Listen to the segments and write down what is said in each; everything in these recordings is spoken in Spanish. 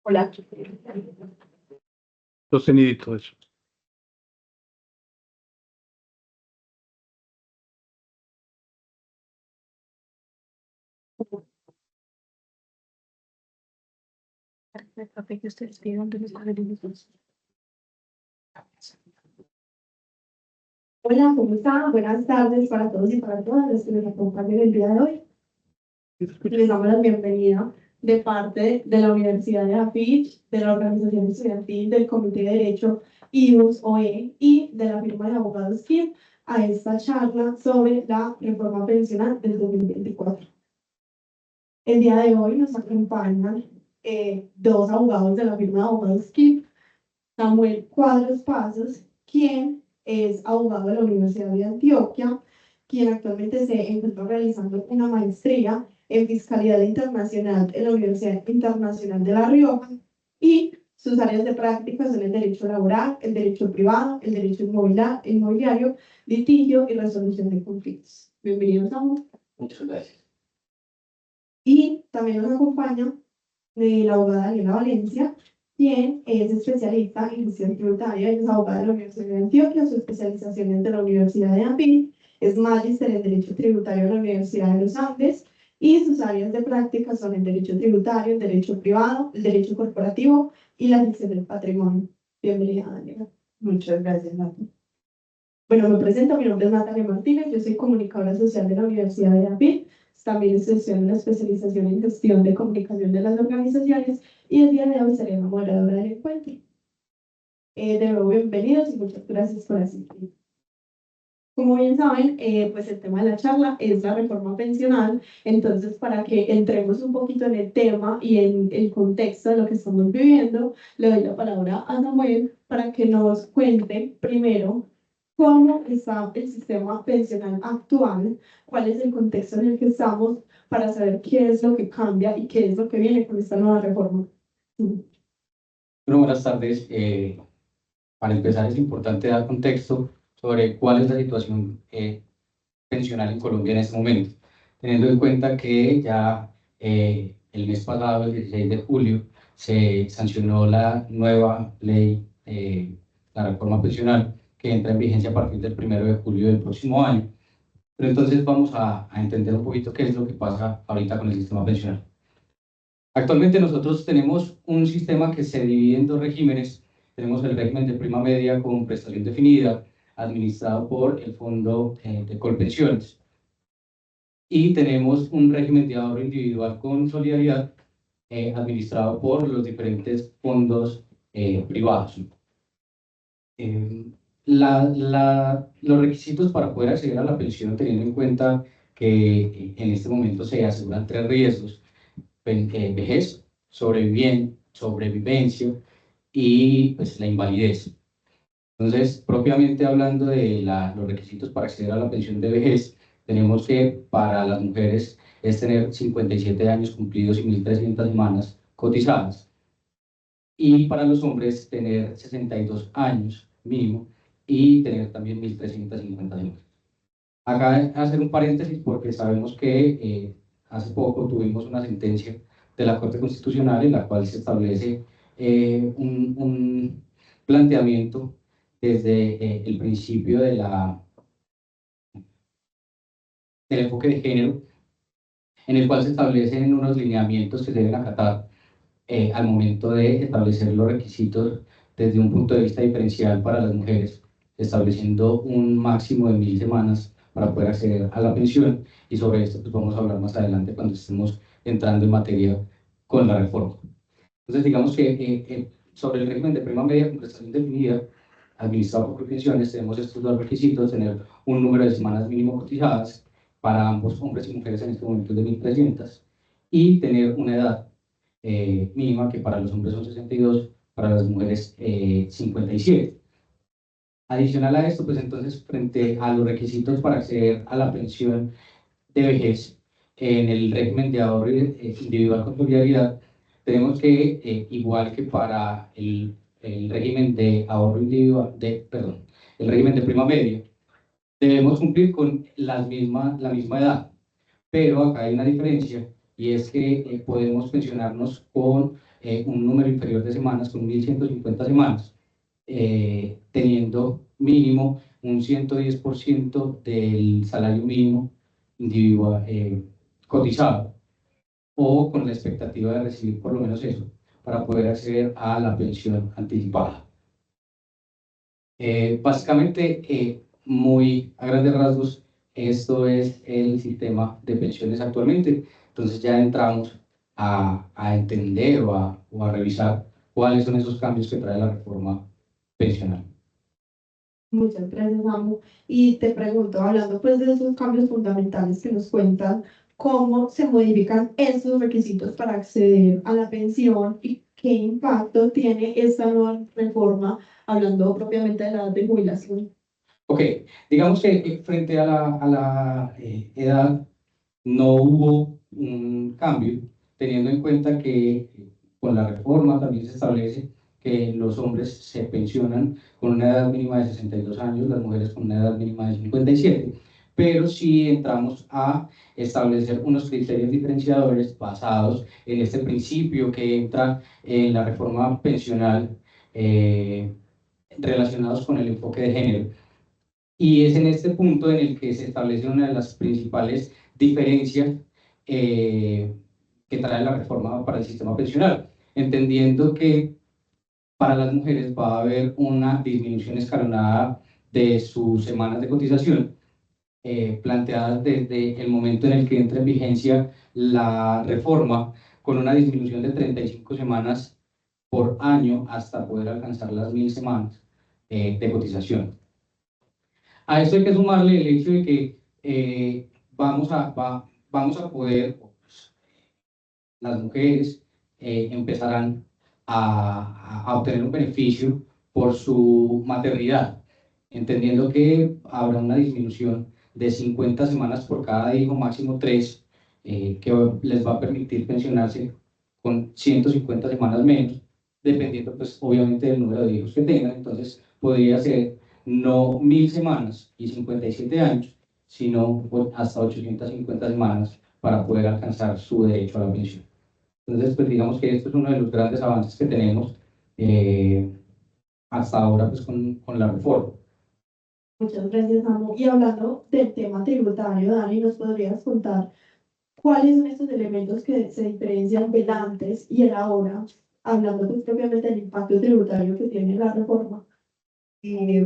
Hola. Sostenidito eso. Que ustedes pidan de los agradecidos. Hola, ¿cómo están? Buenas tardes para todos y para todas los que nos acompañan el día de hoy. Les damos la bienvenida de parte de la Universidad de AFIT, de la Organización Estudiantil, del Comité de Derecho IUS-OE y de la firma de abogados KIM a esta charla sobre la reforma pensional del 2024. El día de hoy nos acompañan dos abogados de la firma de abogados KIM, Samuel Cuadros Pasos, quien es abogado de la Universidad de Antioquia, quien actualmente se encuentra realizando una maestría en Fiscalidad Internacional en la Universidad Internacional de La Rioja, y sus áreas de práctica son el derecho laboral, el derecho privado, el derecho inmobiliario, litigio y resolución de conflictos. Bienvenidos, Samuel. Muchas gracias. Y también nos acompaña la abogada Daniela Valencia, quien es especialista en gestión tributaria y es abogada de la Universidad de Antioquia. Su especialización es de la Universidad de AFIT, es magíster en Derecho Tributario de la Universidad de los Andes, y sus áreas de práctica son el Derecho Tributario, el Derecho Privado, el Derecho Corporativo y la gestión del patrimonio. Bienvenida, Daniela. Muchas gracias, Nati. Bueno, me presento, mi nombre es Natalia Martínez, yo soy comunicadora social de la Universidad de AFIT, también estoy en la especialización en gestión de comunicación de las organizaciones, y el día de hoy seré la moderadora del encuentro. De nuevo, bienvenidos y muchas gracias por asistir. Como bien saben, pues el tema de la charla es la reforma pensional. Entonces, para que entremos un poquito en el tema y en el contexto de lo que estamos viviendo, le doy la palabra a Samuel para que nos cuente primero cómo está el sistema pensional actual, cuál es el contexto en el que estamos, para saber qué es lo que cambia y qué es lo que viene con esta nueva reforma. Bueno, buenas tardes. Para empezar, es importante dar contexto sobre cuál es la situación pensional en Colombia en este momento, teniendo en cuenta que ya el mes pasado, el 16 de julio, se sancionó la nueva ley, la reforma pensional, que entra en vigencia a partir del 1 de julio del próximo año. Pero entonces vamos a entender un poquito qué es lo que pasa ahorita con el sistema pensional. Actualmente nosotros tenemos un sistema que se divide en dos regímenes. Tenemos el régimen de prima media con prestación definida, administrado por el Fondo de Colpensiones. Y tenemos un régimen de ahorro individual con solidaridad, administrado por los diferentes fondos privados. Los requisitos para poder acceder a la pensión, teniendo en cuenta que en este momento se aseguran tres riesgos: vejez, sobrevivencia y pues, la invalidez. Entonces, propiamente hablando de los requisitos para acceder a la pensión de vejez, tenemos que para las mujeres es tener 57 años cumplidos y 1.300 semanas cotizadas, y para los hombres tener 62 años mínimo y tener también 1.350 semanas. Acá hacer un paréntesis porque sabemos que hace poco tuvimos una sentencia de la Corte Constitucional en la cual se establece un planteamiento desde el principio del enfoque de género, en el cual se establecen unos lineamientos que se deben acatar al momento de establecer los requisitos desde un punto de vista diferencial para las mujeres, estableciendo un máximo de 1.000 semanas para poder acceder a la pensión, y sobre esto pues vamos a hablar más adelante cuando estemos entrando en materia con la reforma. Entonces digamos que sobre el régimen de prima media con prestación definida, administrado por Colpensiones, tenemos estos dos requisitos: tener un número de semanas mínimo cotizadas para ambos, hombres y mujeres, en este momento de 1.300, y tener una edad mínima, que para los hombres son 62, para las mujeres 57. Adicional a esto, pues entonces, frente a los requisitos para acceder a la pensión de vejez en el régimen de ahorro individual con solidaridad, tenemos que, igual que para el régimen de ahorro individual, perdón, el régimen de prima media, debemos cumplir con la misma edad, pero acá hay una diferencia y es que podemos pensionarnos con un número inferior de semanas, con 1.150 semanas, teniendo mínimo un 110% del salario mínimo individual cotizado, o con la expectativa de recibir por lo menos eso, para poder acceder a la pensión anticipada. Básicamente, muy a grandes rasgos, esto es el sistema de pensiones actualmente. Entonces ya entramos a entender o a revisar cuáles son esos cambios que trae la reforma pensional. Muchas gracias, Samu. Y te pregunto, hablando pues de esos cambios fundamentales que nos cuentan, ¿cómo se modifican esos requisitos para acceder a la pensión y qué impacto tiene esta nueva reforma, hablando propiamente de la edad de jubilación? Ok, digamos que frente a la edad no hubo un cambio, teniendo en cuenta que con la reforma también se establece que los hombres se pensionan con una edad mínima de 62 años, las mujeres con una edad mínima de 57, pero sí entramos a establecer unos criterios diferenciadores basados en este principio que entra en la reforma pensional, relacionados con el enfoque de género. Y es en este punto en el que se establece una de las principales diferencias que trae la reforma para el sistema pensional, entendiendo que para las mujeres va a haber una disminución escalonada de sus semanas de cotización, planteadas desde el momento en el que entra en vigencia la reforma, con una disminución de 35 semanas por año hasta poder alcanzar las 1.000 semanas de cotización. A esto hay que sumarle el hecho de que vamos a poder, las mujeres empezarán a obtener un beneficio por su maternidad, entendiendo que habrá una disminución de 50 semanas por cada hijo, máximo 3, que les va a permitir pensionarse con 150 semanas menos, dependiendo pues obviamente del número de hijos que tengan. Entonces podría ser no 1.000 semanas y 57 años, sino hasta 850 semanas para poder alcanzar su derecho a la pensión. Entonces, pues digamos que esto es uno de los grandes avances que tenemos hasta ahora pues con la reforma. Muchas gracias, Samu. Y hablando del tema tributario, Dani, ¿nos podrías contar cuáles son estos elementos que se diferencian del antes y el ahora, hablando pues propiamente del impacto tributario que tiene la reforma?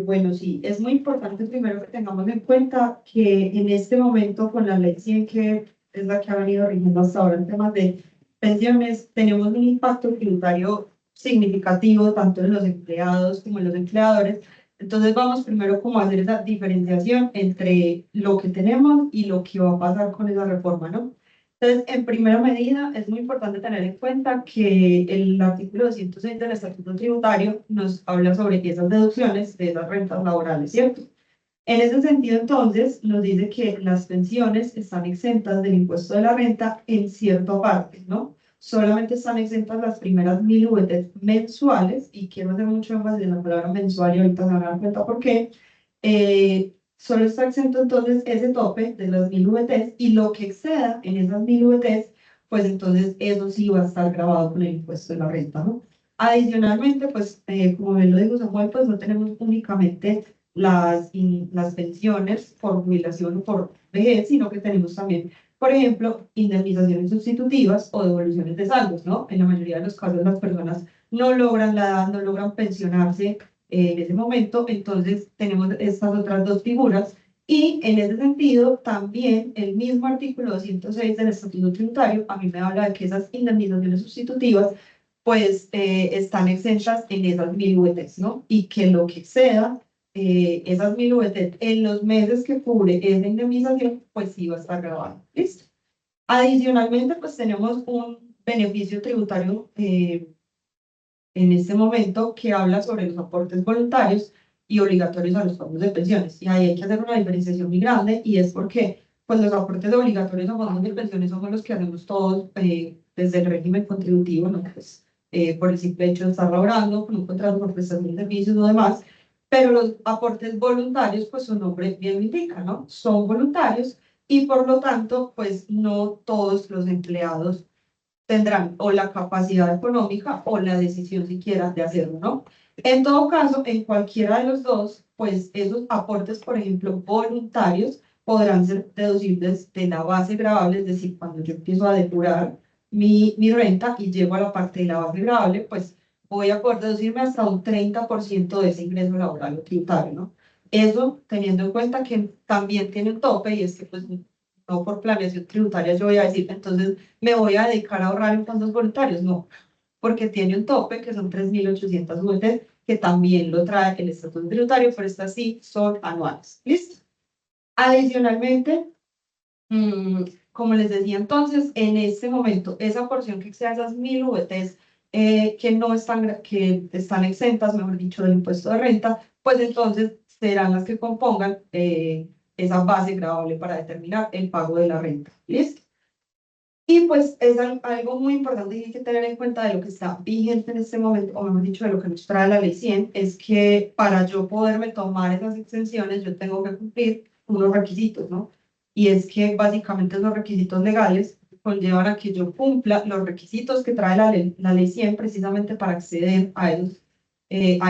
Bueno, sí, es muy importante primero que tengamos en cuenta que en este momento con la ley 100, que es la que ha venido rigiendo hasta ahora en temas de pensiones, tenemos un impacto tributario significativo tanto en los empleados como en los empleadores. Entonces vamos primero como a hacer esa diferenciación entre lo que tenemos y lo que va a pasar con esa reforma, ¿no? Entonces, en primera medida, es muy importante tener en cuenta que el artículo 206 del Estatuto Tributario nos habla sobre esas deducciones de esas rentas laborales, ¿cierto? En ese sentido, entonces, nos dice que las pensiones están exentas del impuesto de la renta en cierta parte, ¿no? Solamente están exentas las primeras 1.000 UVT mensuales, y quiero hacer mucho énfasis en la palabra mensual y ahorita se van a dar cuenta por qué. Solo está exento entonces ese tope de las 1.000 VTs, y lo que exceda en esas 1.000 VTs, pues entonces eso sí va a estar grabado con el impuesto de la renta, ¿no? Adicionalmente, pues como bien lo dijo Samuel, pues no tenemos únicamente las pensiones por jubilación o por vejez, sino que tenemos también, por ejemplo, indemnizaciones sustitutivas o devoluciones de saldos, ¿no? En la mayoría de los casos las personas no logran la edad, no logran pensionarse en ese momento, entonces tenemos estas otras dos figuras, y en ese sentido también el mismo artículo 206 del Estatuto Tributario a mí me habla de que esas indemnizaciones sustitutivas pues están exentas en esas 1.000 VTs, ¿no? Y que lo que exceda esas 1.000 VTs en los meses que cubre esa indemnización, pues sí va a estar grabado. ¿Listo? Adicionalmente, pues tenemos un beneficio tributario en este momento que habla sobre los aportes voluntarios y obligatorios a los fondos de pensiones. Y ahí hay que hacer una diferenciación muy grande y es porque pues, los aportes obligatorios a fondos de pensiones son los que hacemos todos desde el régimen contributivo, ¿no? Pues, por el simple hecho de estar laborando con un contrato por prestación de servicios o demás. Pero los aportes voluntarios, pues su nombre bien lo indica, ¿no? Son voluntarios y por lo tanto, pues no todos los empleados tendrán o la capacidad económica o la decisión siquiera de hacerlo, ¿no? En todo caso, en cualquiera de los dos, pues esos aportes, por ejemplo, voluntarios, podrán ser deducibles de la base gravable, es decir, cuando yo empiezo a depurar mi renta y llego a la parte de la base gravable, pues voy a poder deducirme hasta un 30% de ese ingreso laboral o tributario, ¿no? Eso teniendo en cuenta que también tiene un tope y es que pues no por planeación tributaria yo voy a decir, entonces me voy a dedicar a ahorrar en fondos voluntarios, no, porque tiene un tope que son 3.800 UF, que también lo trae el estatuto tributario, pero estas sí son anuales. ¿Listo? Adicionalmente, como les decía entonces, en este momento, esa porción que excede esas 1.000 UFs que no están, que están exentas, mejor dicho, del impuesto de renta, pues entonces serán las que compongan esa base gravable para determinar el pago de la renta. ¿Listo? Y pues es algo muy importante que hay que tener en cuenta de lo que está vigente en este momento, o mejor dicho, de lo que nos trae la ley 100, es que para yo poderme tomar esas exenciones, yo tengo que cumplir unos requisitos, ¿no? Y es que básicamente los requisitos legales conllevan a que yo cumpla los requisitos que trae la ley 100 precisamente para acceder a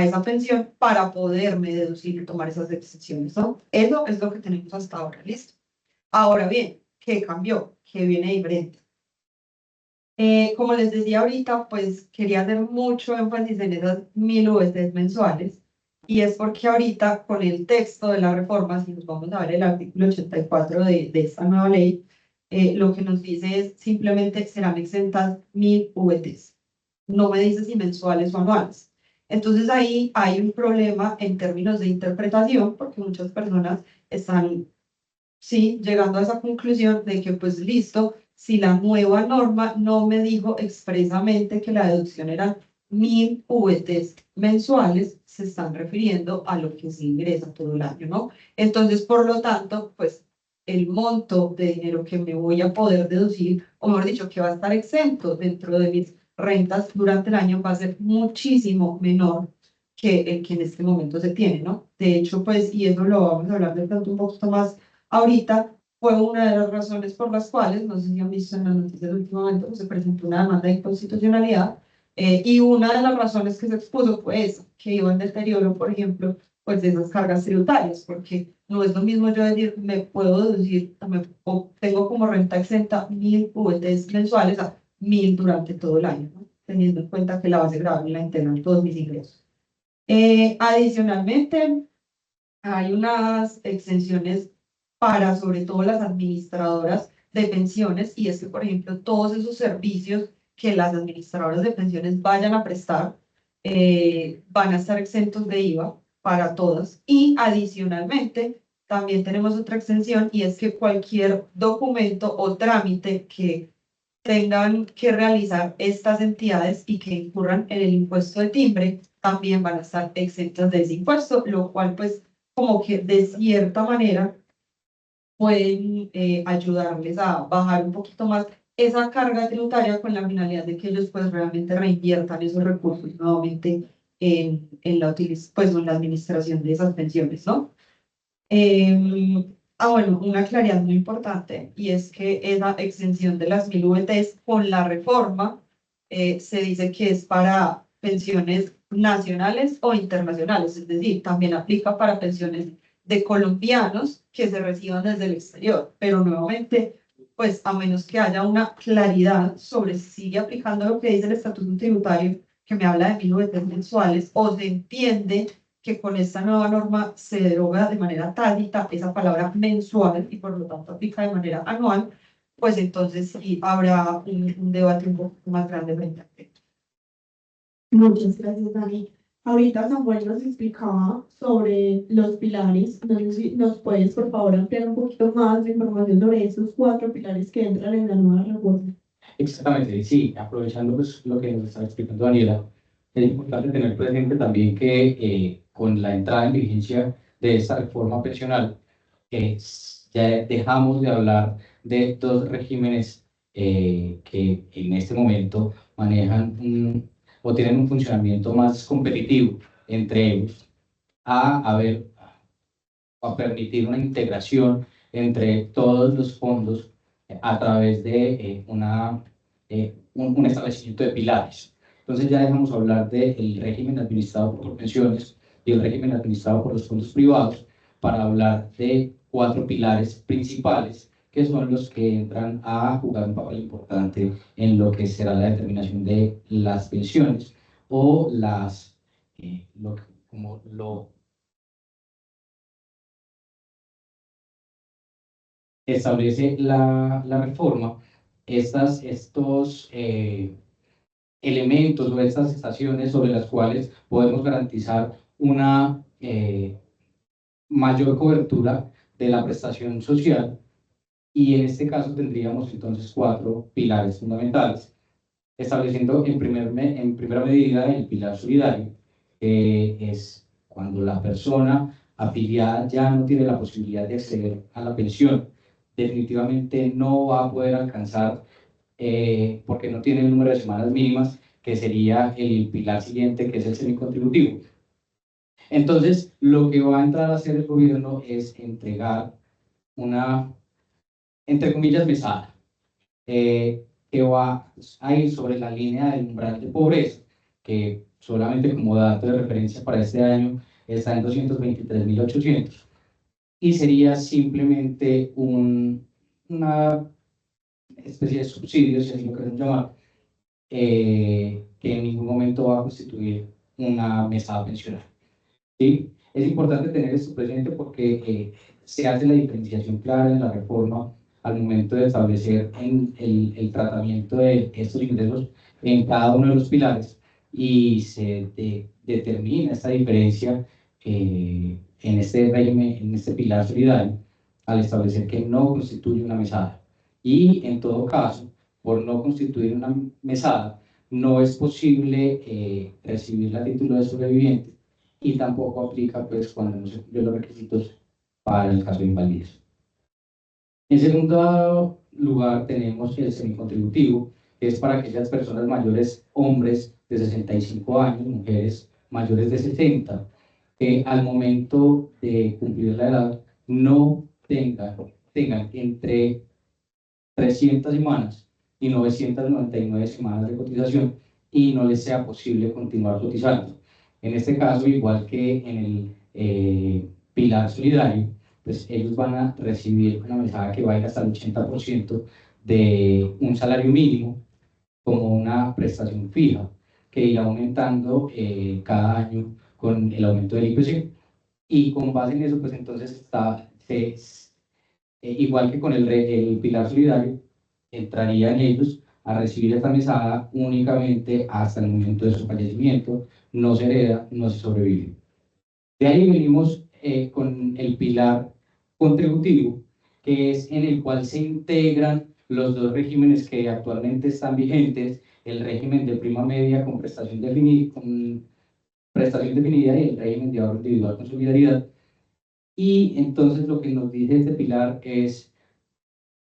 esa pensión, para poderme deducir y tomar esas exenciones, ¿no? Eso es lo que tenemos hasta ahora, ¿listo? Ahora bien, ¿qué cambió? ¿Qué viene diferente? Como les decía ahorita, pues quería hacer mucho énfasis en esas 1.000 USD mensuales, y es porque ahorita con el texto de la reforma, si nos vamos a ver el artículo 84 de esta nueva ley, lo que nos dice es simplemente serán exentas 1.000 VTs. No me dice si mensuales o anuales. Entonces ahí hay un problema en términos de interpretación, porque muchas personas están sí, llegando a esa conclusión de que pues listo, si la nueva norma no me dijo expresamente que la deducción eran 1.000 VTs mensuales, se están refiriendo a lo que se ingresa todo el año, ¿no? Entonces, por lo tanto, pues el monto de dinero que me voy a poder deducir, o mejor dicho, que va a estar exento dentro de mis rentas durante el año, va a ser muchísimo menor que el que en este momento se tiene, ¿no? De hecho, pues, y eso lo vamos a hablar de pronto un poquito más ahorita, fue una de las razones por las cuales, no sé si han visto en las noticias últimamente, pues se presentó una demanda de inconstitucionalidad, y una de las razones que se expuso fue esa, que iba en deterioro, por ejemplo, pues de esas cargas tributarias, porque no es lo mismo yo decir, me puedo deducir, o tengo como renta exenta 1.000 VTs mensuales a 1.000 durante todo el año, ¿no? Teniendo en cuenta que la base gravable la integran todos mis ingresos. Adicionalmente, hay unas exenciones para sobre todo las administradoras de pensiones, y es que, por ejemplo, todos esos servicios que las administradoras de pensiones vayan a prestar van a estar exentos de IVA para todas. Y adicionalmente, también tenemos otra exención, y es que cualquier documento o trámite que tengan que realizar estas entidades y que incurran en el impuesto de timbre, también van a estar exentas de ese impuesto, lo cual pues como que de cierta manera pueden ayudarles a bajar un poquito más esa carga tributaria, con la finalidad de que ellos pues realmente reinviertan esos recursos nuevamente en pues, en la administración de esas pensiones, ¿no? Bueno, una claridad muy importante, y es que esa exención de las 1.000 VTs con la reforma se dice que es para pensiones nacionales o internacionales, es decir, también aplica para pensiones de colombianos que se reciban desde el exterior, pero nuevamente, pues a menos que haya una claridad sobre si sigue aplicando lo que dice el estatuto tributario, que me habla de 1.000 VTs mensuales, o se entiende que con esta nueva norma se deroga de manera tácita esa palabra mensual y por lo tanto aplica de manera anual, pues entonces sí habrá un debate un poco más grande frente a esto. Muchas gracias, Dani. Ahorita Samuel nos explicaba sobre los pilares. No sé si nos puedes, por favor, ampliar un poquito más de información sobre esos 4 pilares que entran en la nueva reforma. Exactamente, sí, aprovechando pues lo que nos estaba explicando Daniela, es importante tener presente también que con la entrada en vigencia de esta reforma pensional, ya dejamos de hablar de dos regímenes que en este momento manejan o tienen un funcionamiento más competitivo entre ellos, a permitir una integración entre todos los fondos a través de un establecimiento de pilares. Entonces ya dejamos hablar del régimen administrado por pensiones y el régimen administrado por los fondos privados para hablar de 4 pilares principales que son los que entran a jugar un papel importante en lo que será la determinación de las pensiones o como lo establece la reforma, estos elementos o estas estaciones sobre las cuales podemos garantizar una mayor cobertura de la prestación social, y en este caso tendríamos entonces 4 pilares fundamentales, estableciendo en primera medida el pilar solidario, que es cuando la persona afiliada ya no tiene la posibilidad de acceder a la pensión, definitivamente no va a poder alcanzar, porque no tiene el número de semanas mínimas, que sería el pilar siguiente, que es el semicontributivo. Entonces, lo que va a entrar a hacer el gobierno es entregar una, entre comillas, mesada, que va a ir sobre la línea del umbral de pobreza, que solamente como dato de referencia para este año está en 223.800, y sería simplemente una especie de subsidio, si así lo queremos llamar, que en ningún momento va a constituir una mesada pensional, ¿sí? Es importante tener esto presente porque se hace la diferenciación clara en la reforma al momento de establecer el tratamiento de estos ingresos en cada uno de los pilares, y se determina esta diferencia en este régimen, en este pilar solidario, al establecer que no constituye una mesada. Y en todo caso, por no constituir una mesada, no es posible recibir la título de sobreviviente, y tampoco aplica pues cuando no se cumplen los requisitos para el caso de invalidez. En segundo lugar tenemos el semicontributivo, que es para aquellas personas mayores, hombres de 65 años, mujeres mayores de 70, que al momento de cumplir la edad no tengan entre 300 semanas y 999 semanas de cotización y no les sea posible continuar cotizando. En este caso, igual que en el pilar solidario, pues ellos van a recibir una mesada que va a ir hasta el 80% de un salario mínimo como una prestación fija, que irá aumentando cada año con el aumento del IPC. Y con base en eso, pues entonces igual que con el pilar solidario, entrarían ellos a recibir esta mesada únicamente hasta el momento de su fallecimiento, no se hereda, no se sobrevive. De ahí venimos con el pilar contributivo, que es en el cual se integran los dos regímenes que actualmente están vigentes, el régimen de prima media con prestación definida y el régimen de ahorro individual con solidaridad. Y entonces lo que nos dice este pilar es: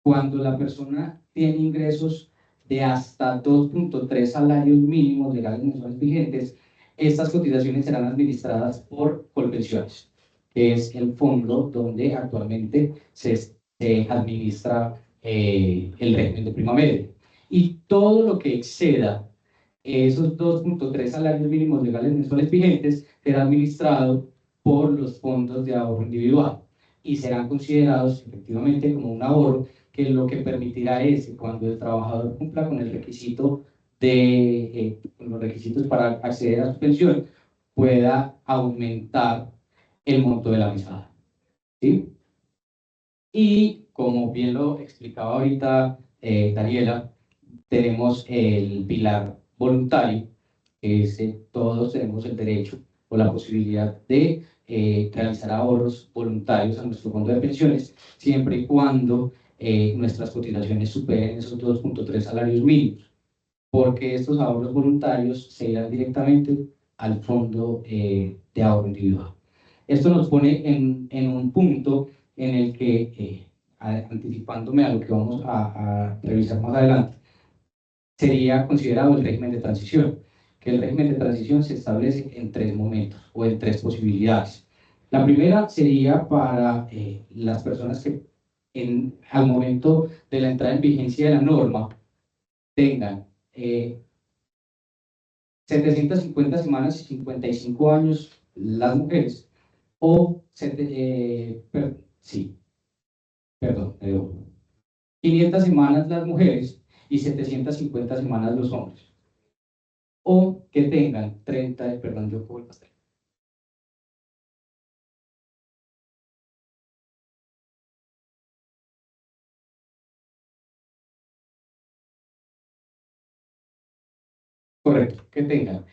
cuando la persona tiene ingresos de hasta 2.3 salarios mínimos legales mensuales vigentes, estas cotizaciones serán administradas por Colpensiones, que es el fondo donde actualmente se administra el régimen de prima media. Y todo lo que exceda esos 2.3 salarios mínimos legales mensuales vigentes será administrado por los fondos de ahorro individual y serán considerados efectivamente como un ahorro, que lo que permitirá es que cuando el trabajador cumpla con el requisito con los requisitos para acceder a su pensión, pueda aumentar el monto de la mesada, ¿sí? Y como bien lo explicaba ahorita Daniela, tenemos el pilar voluntario, que es todos tenemos el derecho o la posibilidad de realizar ahorros voluntarios a nuestro fondo de pensiones, siempre y cuando nuestras cotizaciones superen esos 2.3 salarios mínimos, porque estos ahorros voluntarios se irán directamente al fondo de ahorro individual. Esto nos pone en un punto en el que, anticipándome a lo que vamos a revisar más adelante, sería considerado el régimen de transición, que el régimen de transición se establece en 3 momentos o en 3 posibilidades. La primera sería para las personas que al momento de la entrada en vigencia de la norma tengan 750 semanas y 55 años las mujeres, o, sí, perdón, 500 semanas las mujeres y 750 semanas los hombres, o que tengan 30, perdón, yo puedo pasar. Correcto, que tengan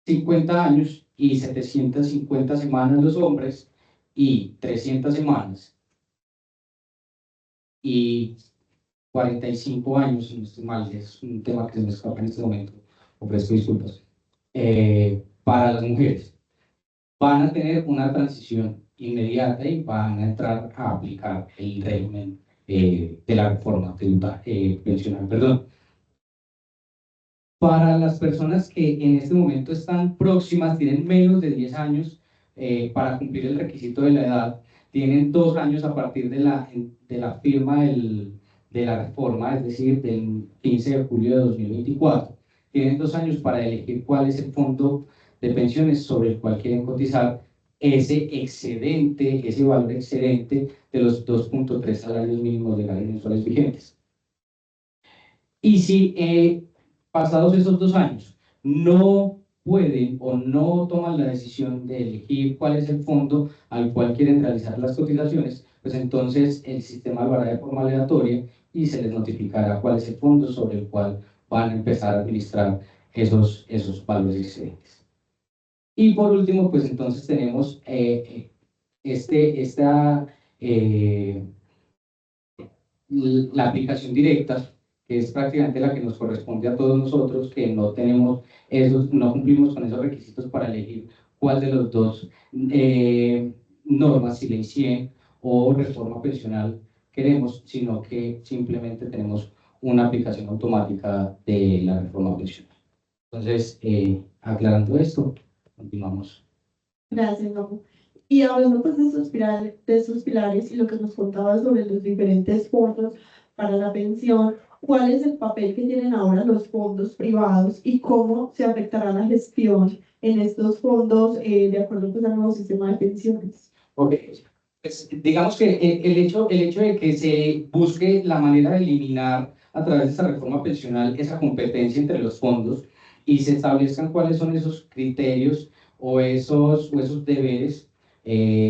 50 años y 750 semanas los hombres y 300 semanas y 45 años, si no estoy mal, es un tema que se me escapa en este momento, ofrezco disculpas, para las mujeres. Van a tener una transición inmediata y van a entrar a aplicar el régimen de la reforma pensional, perdón. Para las personas que en este momento están próximas, tienen menos de 10 años para cumplir el requisito de la edad, tienen 2 años a partir de la firma de la reforma, es decir, del 15 de julio de 2024. Tienen 2 años para elegir cuál es el fondo de pensiones sobre el cual quieren cotizar ese excedente, ese valor excedente de los 2.3 salarios mínimos legales mensuales vigentes. Y si pasados esos 2 años no pueden o no toman la decisión de elegir cuál es el fondo al cual quieren realizar las cotizaciones, pues entonces el sistema lo hará de forma aleatoria y se les notificará cuál es el fondo sobre el cual van a empezar a administrar esos valores excedentes. Y por último, pues entonces tenemos la aplicación directa, que es prácticamente la que nos corresponde a todos nosotros, que no tenemos no cumplimos con esos requisitos para elegir cuál de los dos normas, si ley 100 o reforma pensional queremos, sino que simplemente tenemos una aplicación automática de la reforma pensional. Entonces, aclarando esto, continuamos. Gracias, Mamu. Y hablando pues de esos pilares y lo que nos contaba sobre los diferentes fondos para la pensión, ¿cuál es el papel que tienen ahora los fondos privados y cómo se afectará la gestión en estos fondos de acuerdo pues, al nuevo sistema de pensiones? Ok, pues, digamos que el hecho de que se busque la manera de eliminar a través de esta reforma pensional esa competencia entre los fondos y se establezcan cuáles son esos criterios o esos deberes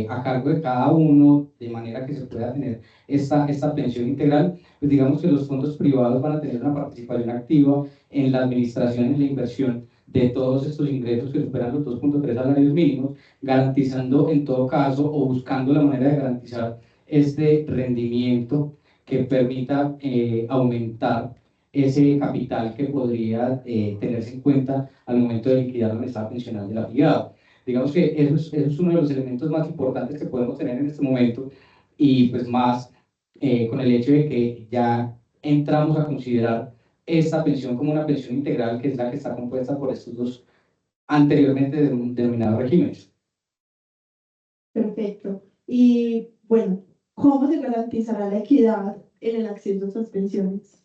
a cargo de cada uno, de manera que se pueda tener esta pensión integral, pues digamos que los fondos privados van a tener una participación activa en la administración y la inversión de todos estos ingresos que superan los 2.3 salarios mínimos, garantizando en todo caso o buscando la manera de garantizar este rendimiento que permita aumentar ese capital que podría tenerse en cuenta al momento de liquidar la mesada pensional del afiliado. Digamos que eso es uno de los elementos más importantes que podemos tener en este momento y pues más con el hecho de que ya entramos a considerar esta pensión como una pensión integral, que es la que está compuesta por estos dos anteriormente denominados regímenes. Perfecto. Y bueno, ¿cómo se garantizará la equidad en el acceso a estas pensiones?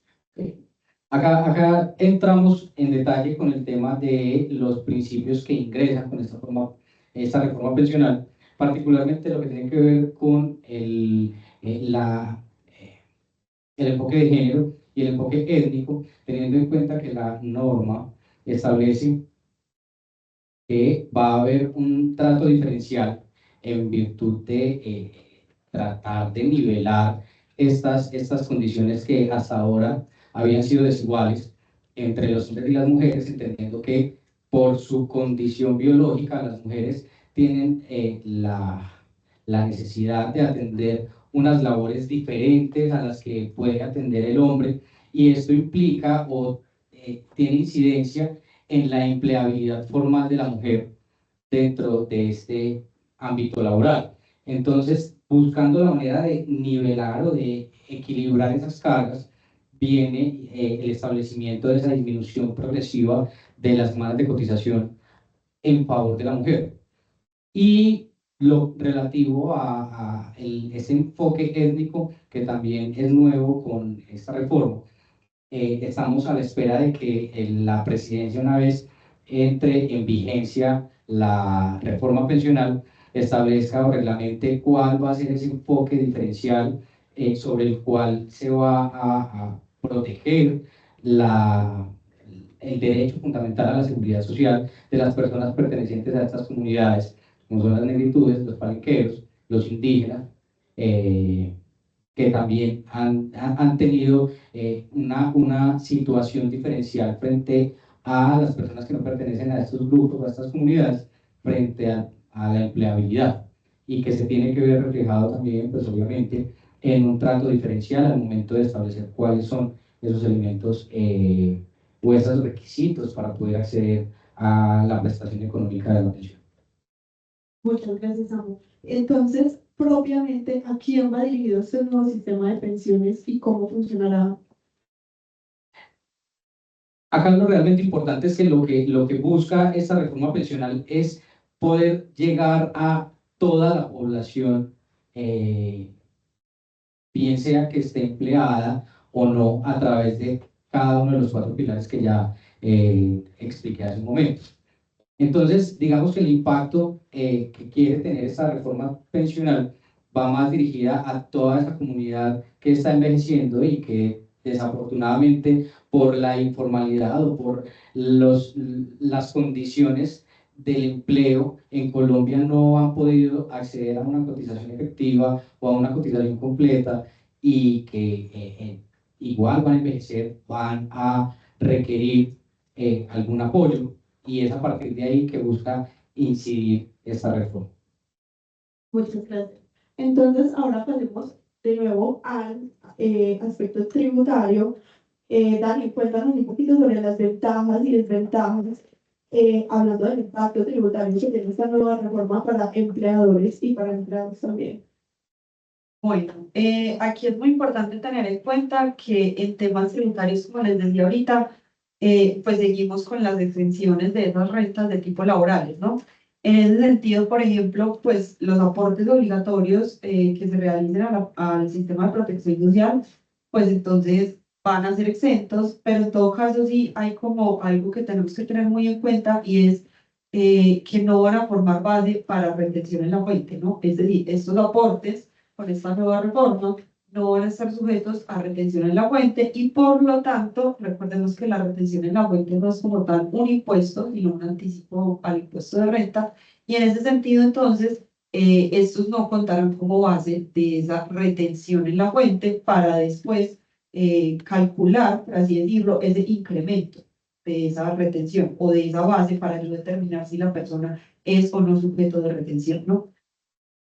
Acá entramos en detalle con el tema de los principios que ingresan con esta reforma pensional, particularmente lo que tiene que ver con el enfoque de género y el enfoque étnico, teniendo en cuenta que la norma establece que va a haber un trato diferencial en virtud de tratar de nivelar estas condiciones que hasta ahora habían sido desiguales entre los hombres y las mujeres, entendiendo que por su condición biológica las mujeres tienen la necesidad de atender unas labores diferentes a las que puede atender el hombre, y esto implica o tiene incidencia en la empleabilidad formal de la mujer dentro de este ámbito laboral. Entonces, buscando la manera de nivelar o de equilibrar esas cargas, viene el establecimiento de esa disminución progresiva de las semanas de cotización en favor de la mujer. Y lo relativo a ese enfoque étnico que también es nuevo con esta reforma, estamos a la espera de que la presidencia, una vez entre en vigencia la reforma pensional, establezca o reglamente cuál va a ser ese enfoque diferencial sobre el cual se va a proteger el derecho fundamental a la seguridad social de las personas pertenecientes a estas comunidades, como son las negritudes, los palenqueros, los indígenas, que también han tenido una situación diferencial frente a las personas que no pertenecen a estos grupos, a estas comunidades, frente a la empleabilidad, y que se tiene que ver reflejado también, pues obviamente, en un trato diferencial al momento de establecer cuáles son esos elementos o esos requisitos para poder acceder a la prestación económica de la pensión. Muchas gracias, Samu. Entonces, propiamente, ¿a quién va dirigido este nuevo sistema de pensiones y cómo funcionará? Acá lo realmente importante es que lo que busca esta reforma pensional es poder llegar a toda la población, bien sea que esté empleada o no, a través de cada uno de los 4 pilares que ya expliqué hace un momento. Entonces, digamos que el impacto que quiere tener esta reforma pensional va más dirigida a toda esa comunidad que está envejeciendo y que desafortunadamente por la informalidad o por las condiciones del empleo en Colombia no han podido acceder a una cotización efectiva o a una cotización completa, y que igual van a envejecer, van a requerir algún apoyo, y es a partir de ahí que busca incidir esta reforma. Muchas gracias. Entonces, ahora pasemos de nuevo al aspecto tributario. Dani, cuéntanos un poquito sobre las ventajas y desventajas, hablando del impacto tributario que tiene esta nueva reforma para empleadores y para empleados también. Bueno, aquí es muy importante tener en cuenta que en temas tributarios, como les decía ahorita, pues seguimos con las exenciones de esas rentas de tipo laborales, ¿no? En ese sentido, por ejemplo, pues los aportes obligatorios que se realicen al sistema de protección social, pues entonces van a ser exentos, pero en todo caso sí hay como algo que tenemos que tener muy en cuenta, y es que no van a formar base para retención en la fuente, ¿no? Es decir, estos aportes con esta nueva reforma no van a estar sujetos a retención en la fuente, y por lo tanto, recordemos que la retención en la fuente no es como tal un impuesto, sino un anticipo al impuesto de renta, y en ese sentido, entonces, estos no contarán como base de esa retención en la fuente para después calcular, por así decirlo, ese incremento de esa retención o de esa base para yo determinar si la persona es o no sujeto de retención, ¿no?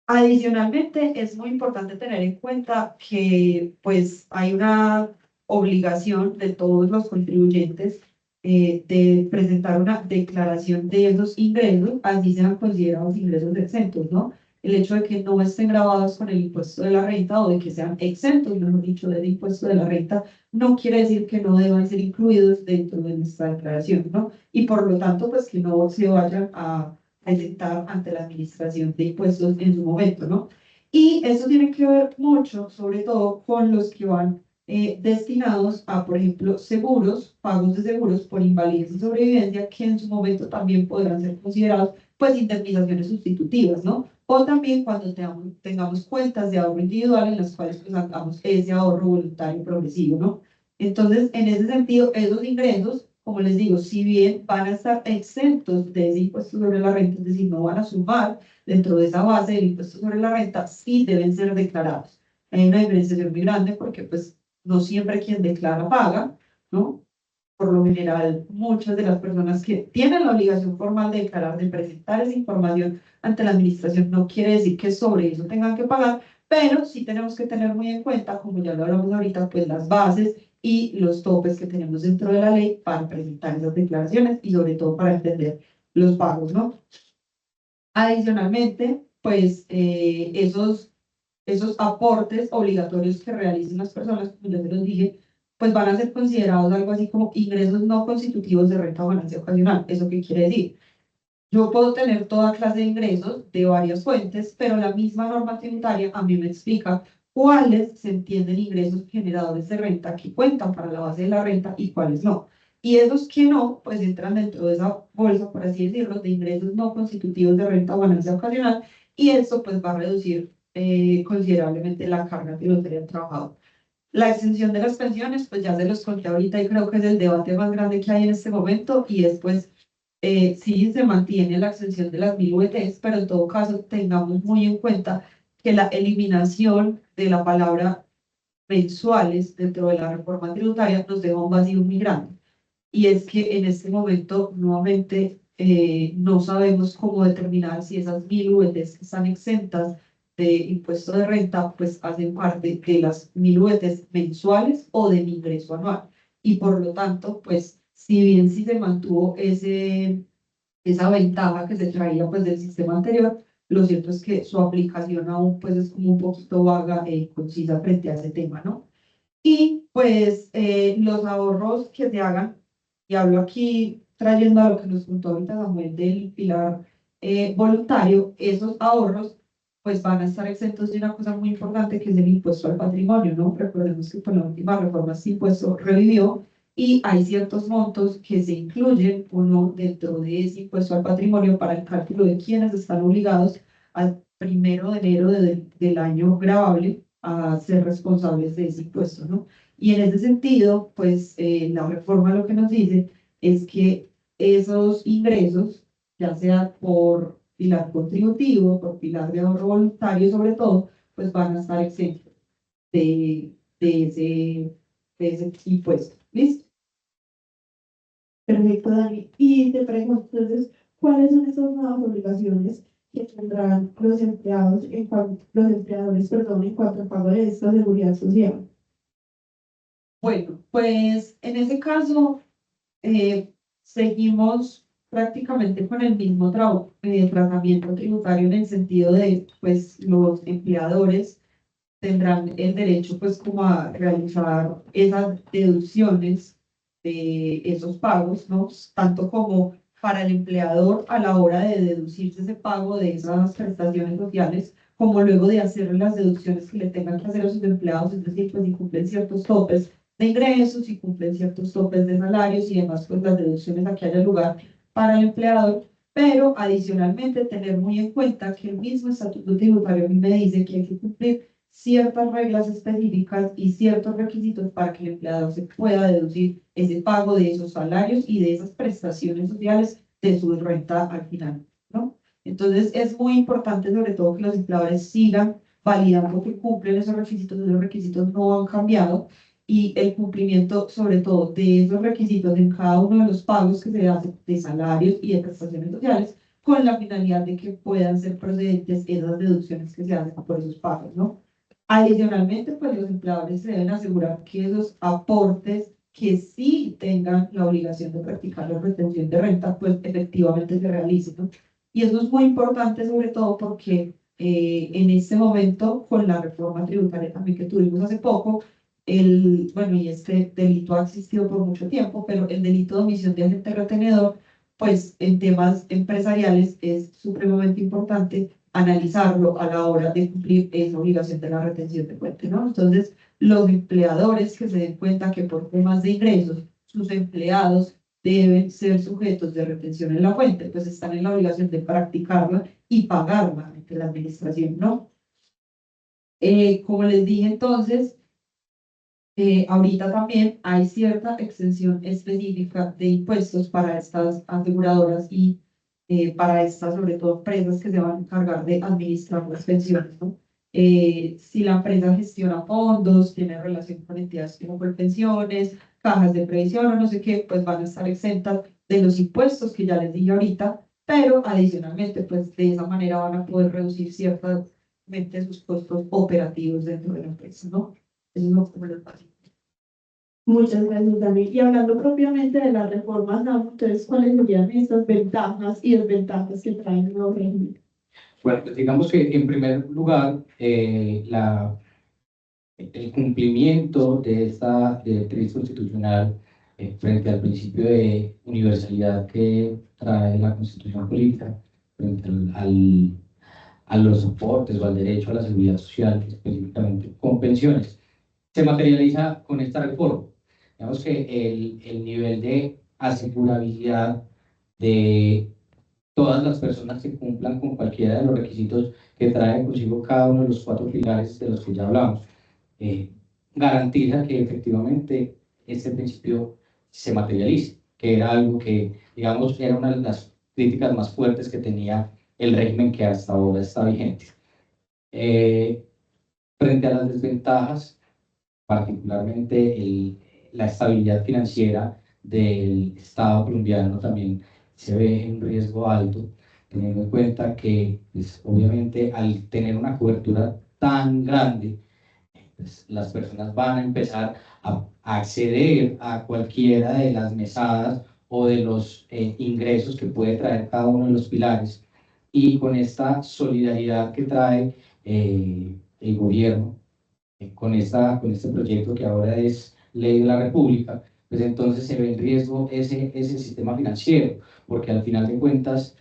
Adicionalmente, es muy importante tener en cuenta que pues hay una obligación de todos los contribuyentes de presentar una declaración de esos ingresos, así sean considerados ingresos exentos, ¿no? El hecho de que no estén grabados con el impuesto de la renta, o de que sean exentos, mejor dicho, del impuesto de la renta, no quiere decir que no deban ser incluidos dentro de nuestra declaración, ¿no? Y por lo tanto, pues que no se vayan a presentar ante la administración de impuestos en su momento, ¿no? Y eso tiene que ver mucho, sobre todo, con los que van destinados a, por ejemplo, seguros, pagos de seguros por invalidez y sobrevivencia, que en su momento también podrán ser considerados, pues, indemnizaciones sustitutivas, ¿no? O también cuando tengamos cuentas de ahorro individual en las cuales pues hagamos ese ahorro voluntario progresivo, ¿no? Entonces, en ese sentido, esos ingresos, como les digo, si bien van a estar exentos de ese impuesto sobre la renta, es decir, no van a sumar dentro de esa base del impuesto sobre la renta, sí deben ser declarados. Hay una diferenciación muy grande porque pues no siempre quien declara paga, ¿no? Por lo general, muchas de las personas que tienen la obligación formal de declarar, de presentar esa información ante la administración, no quiere decir que sobre eso tengan que pagar, pero sí tenemos que tener muy en cuenta, como ya lo hablamos ahorita, pues las bases y los topes que tenemos dentro de la ley para presentar esas declaraciones y sobre todo para entender los pagos, ¿no? Adicionalmente, pues esos aportes obligatorios que realicen las personas, como ya se los dije, pues van a ser considerados algo así como ingresos no constitutivos de renta o ganancia ocasional. ¿Eso qué quiere decir? Yo puedo tener toda clase de ingresos de varias fuentes, pero la misma norma tributaria a mí me explica cuáles se entienden ingresos generadores de renta que cuentan para la base de la renta y cuáles no. Y esos que no, pues entran dentro de esa bolsa, por así decirlo, de ingresos no constitutivos de renta o ganancia ocasional, y eso pues va a reducir considerablemente la carga tributaria del trabajador. La extensión de las pensiones, pues ya se los conté ahorita y creo que es el debate más grande que hay en este momento, y es pues sí se mantiene la extensión de las 1000 UETs, pero en todo caso tengamos muy en cuenta que la eliminación de la palabra mensuales dentro de la reforma tributaria nos deja un vacío muy grande. Y es que en este momento nuevamente no sabemos cómo determinar si esas 1000 UETs que están exentas de impuesto de renta, pues hacen parte de las 1000 UETs mensuales o de mi ingreso anual. Y por lo tanto, pues si bien sí se mantuvo esa ventaja que se traía pues del sistema anterior, lo cierto es que su aplicación aún pues es como un poquito vaga e concisa frente a ese tema, ¿no? Y pues los ahorros que se hagan, y hablo aquí trayendo a lo que nos contó ahorita Samuel del pilar voluntario, esos ahorros pues van a estar exentos de una cosa muy importante que es el impuesto al patrimonio, ¿no? Recordemos que con la última reforma este impuesto revivió y hay ciertos montos que se incluyen o no dentro de ese impuesto al patrimonio para el cálculo de quienes están obligados al 1 de enero del año gravable a ser responsables de ese impuesto, ¿no? Y en ese sentido, pues la reforma lo que nos dice es que esos ingresos, ya sea por pilar contributivo, por pilar de ahorro voluntario sobre todo, pues van a estar exentos de, de ese, de ese impuesto. ¿Listo? Perfecto, Dani. Y te pregunto, entonces, ¿cuáles son esas nuevas obligaciones que tendrán los empleados los empleadores, perdón, en cuanto al pago de esta seguridad social? Bueno, pues en ese caso seguimos prácticamente con el mismo tratamiento tributario en el sentido de, pues, los empleadores tendrán el derecho, pues, como a realizar esas deducciones de esos pagos, ¿no? Tanto como para el empleador a la hora de deducirse ese pago de esas prestaciones sociales, como luego de hacer las deducciones que le tengan que hacer a sus empleados, es decir, pues si cumplen ciertos topes de ingresos, si cumplen ciertos topes de salarios y demás, pues las deducciones a que haya lugar para el empleador, pero adicionalmente tener muy en cuenta que el mismo estatuto tributario a mí me dice que hay que cumplir ciertas reglas específicas y ciertos requisitos para que el empleador se pueda deducir ese pago de esos salarios y de esas prestaciones sociales de su renta al final, ¿no? Entonces es muy importante sobre todo que los empleadores sigan validando que cumplen esos requisitos no han cambiado y el cumplimiento sobre todo de esos requisitos en cada uno de los pagos que se hacen de salarios y de prestaciones sociales con la finalidad de que puedan ser procedentes esas deducciones que se hacen por esos pagos, ¿no? Adicionalmente, pues los empleadores se deben asegurar que esos aportes que sí tengan la obligación de practicar la retención de renta, pues efectivamente se realicen, ¿no? Y eso es muy importante, sobre todo porque en este momento, con la reforma tributaria también que tuvimos hace poco, bueno, y este delito ha existido por mucho tiempo, pero el delito de omisión de agente retenedor, pues en temas empresariales es supremamente importante analizarlo a la hora de cumplir esa obligación de la retención de fuente, ¿no? Entonces, los empleadores que se den cuenta que por temas de ingresos, sus empleados deben ser sujetos de retención en la fuente, pues están en la obligación de practicarla y pagarla ante la administración, ¿no? Como les dije entonces, ahorita también hay cierta exención específica de impuestos para estas aseguradoras y para estas, sobre todo, empresas que se van a encargar de administrar las pensiones, ¿no? Si la empresa gestiona fondos, tiene relación con entidades como Colpensiones, cajas de previsión o no sé qué, pues van a estar exentas de los impuestos que ya les dije ahorita, pero adicionalmente, pues de esa manera van a poder reducir ciertas sus costos operativos dentro de la empresa, ¿no? Eso es lo como lo básico. Muchas gracias, Dani. Y hablando propiamente de las reformas, ¿no? Entonces, ¿cuáles serían estas ventajas y desventajas que trae el nuevo régimen? Bueno, pues digamos que en primer lugar, el cumplimiento de esta directriz constitucional frente al principio de universalidad que trae la Constitución política, frente a los soportes o al derecho a la seguridad social, específicamente con pensiones, se materializa con esta reforma. Digamos que el nivel de asegurabilidad de todas las personas que cumplan con cualquiera de los requisitos que trae consigo cada uno de los 4 pilares de los que ya hablamos, garantiza que efectivamente este principio se materialice, que era algo que, digamos, era una de las críticas más fuertes que tenía el régimen que hasta ahora está vigente. Frente a las desventajas, particularmente la estabilidad financiera del Estado colombiano también se ve en riesgo alto, teniendo en cuenta que, pues, obviamente, al tener una cobertura tan grande, pues, las personas van a empezar a acceder a cualquiera de las mesadas o de los ingresos que puede traer cada uno de los pilares. Y con esta solidaridad que trae el gobierno, con este proyecto que ahora es ley de la República, pues entonces se ve en riesgo ese sistema financiero, porque al final de cuentas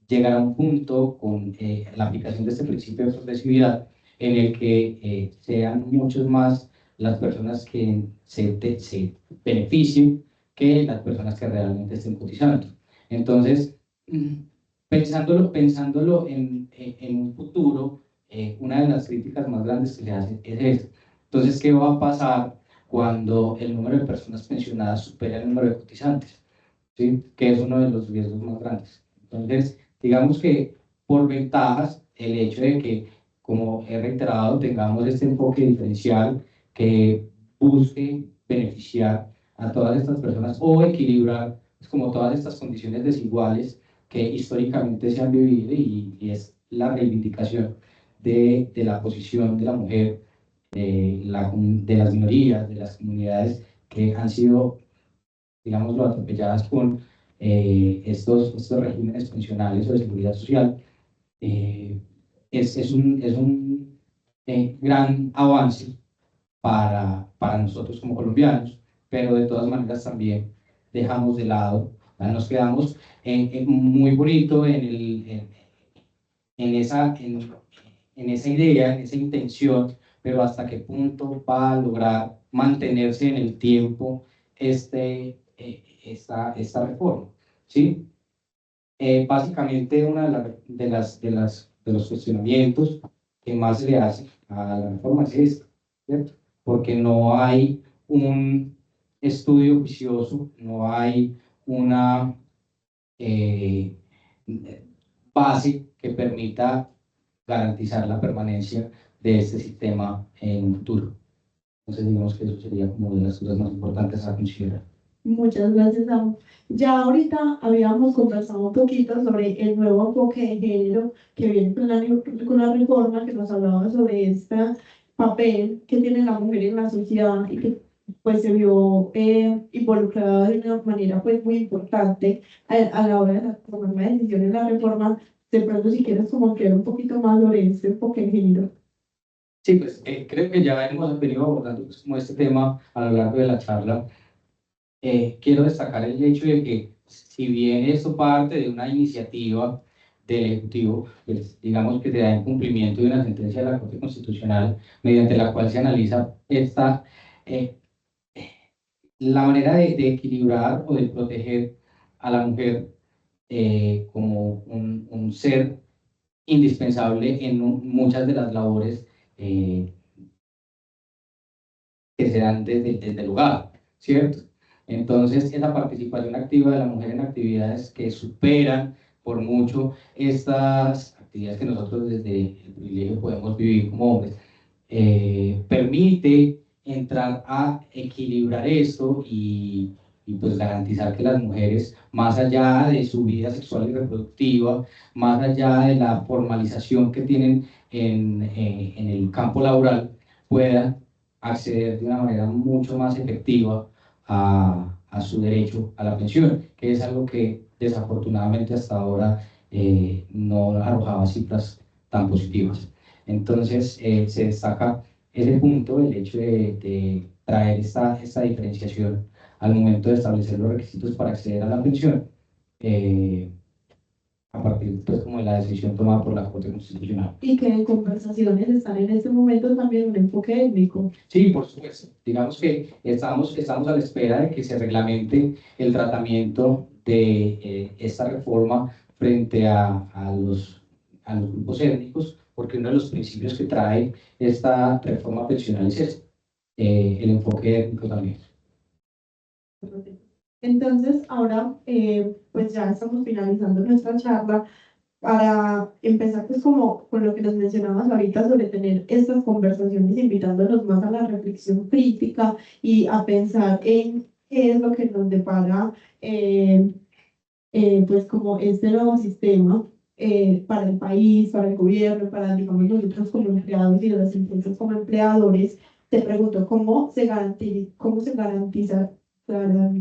llegará un punto con la aplicación de este principio de progresividad en el que sean muchos más las personas que se beneficien que las personas que realmente estén cotizando. Entonces, pensándolo en un futuro, una de las críticas más grandes que se hace es esta. Entonces, ¿qué va a pasar cuando el número de personas pensionadas supere el número de cotizantes? ¿Sí? Que es uno de los riesgos más grandes. Entonces, digamos que por ventajas, el hecho de que, como he reiterado, tengamos este enfoque diferencial que busque beneficiar a todas estas personas o equilibrar, pues, como todas estas condiciones desiguales que históricamente se han vivido, y es la reivindicación de la posición de la mujer, de las minorías, de las comunidades que han sido, digámoslo, atropelladas con estos regímenes pensionales o de seguridad social. eh, es un gran avance para nosotros como colombianos, pero de todas maneras también dejamos de lado, nos quedamos muy bonito en esa idea, en esa intención, pero hasta qué punto va a lograr mantenerse en el tiempo esta reforma, ¿sí? Básicamente, una de los cuestionamientos que más se le hace a la reforma es este, ¿cierto? Porque no hay un estudio juicioso, no hay una eh, base que permita garantizar la permanencia de este sistema en un futuro. Entonces, digamos que eso sería como una de las cosas más importantes a considerar. Muchas gracias, Samu. Ya ahorita habíamos conversado un poquito sobre el nuevo enfoque de género que viene con la reforma, que nos hablaba sobre este papel que tiene la mujer en la sociedad y que pues se vio involucrada de una manera pues muy importante a la hora de la toma de decisiones de la reforma. De pronto, si quieres como ampliar un poquito más sobre este enfoque de género. Sí, pues creo que ya hemos venido abordando, pues, como este tema a lo largo de la charla. Quiero destacar el hecho de que, si bien esto parte de una iniciativa del Ejecutivo, pues digamos que se da en cumplimiento de una sentencia de la Corte Constitucional mediante la cual se analiza eh, la manera de equilibrar o de proteger a la mujer como un ser indispensable en muchas de las labores que se dan desde el hogar, ¿cierto? Entonces, esa participación activa de la mujer en actividades que superan por mucho estas actividades que nosotros desde el privilegio podemos vivir como hombres, permite entrar a equilibrar esto y y pues garantizar que las mujeres, más allá de su vida sexual y reproductiva, más allá de la formalización que tienen en el campo laboral, puedan acceder de una manera mucho más efectiva a su derecho a la pensión, que es algo que desafortunadamente hasta ahora no arrojaba cifras tan positivas. Entonces se destaca ese punto, el hecho de traer esta diferenciación al momento de establecer los requisitos para acceder a la pensión, a partir pues, como de la decisión tomada por la Corte Constitucional. Y que en conversaciones están en este momento también un enfoque étnico. Sí, por supuesto. Digamos que estamos a la espera de que se reglamente el tratamiento de esta reforma frente a los grupos étnicos, porque uno de los principios que trae esta reforma pensional es ese, el enfoque étnico también. Entonces, ahora, pues ya estamos finalizando nuestra charla para empezar pues como con lo que nos mencionabas ahorita sobre tener estas conversaciones, invitándonos más a la reflexión crítica y a pensar en qué es lo que nos depara pues como este nuevo sistema para el país, para el gobierno, para digamos nosotros como empleados y las empresas como empleadores. Te pregunto, cómo se garantiza la